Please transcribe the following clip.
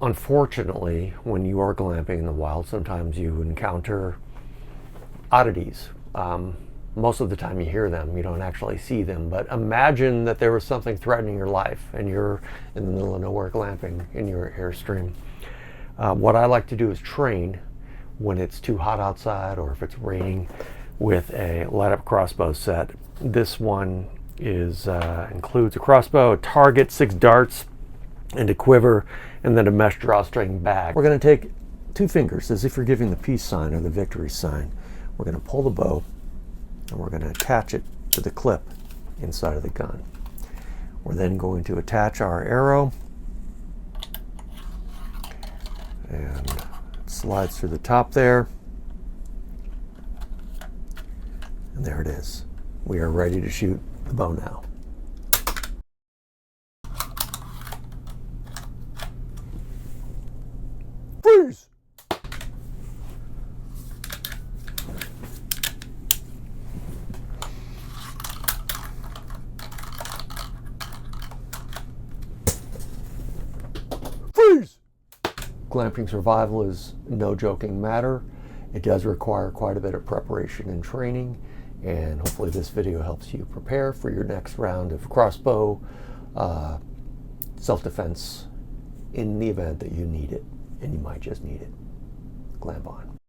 Unfortunately, when you are glamping in the wild, sometimes you encounter oddities. Most of the time you hear them, you don't actually see them, but imagine that there was something threatening your life and you're in the middle of nowhere glamping in your Airstream. What I like to do is train when it's too hot outside or if it's raining with a light up crossbow set. This one includes a crossbow, a target, 6 darts, and a quiver, and then a mesh drawstring bag. We're going to take 2 fingers as if you're giving the peace sign or the victory sign. We're going to pull the bow and we're going to attach it to the clip inside of the gun. We're then going to attach our arrow, and it slides through the top there, and there it is. We are ready to shoot the bow now. Freeze! Freeze! Glamping survival is no joking matter. It does require quite a bit of preparation and training, and hopefully this video helps you prepare for your next round of crossbow self-defense in the event that you need it, and you might just need it. Glamp on.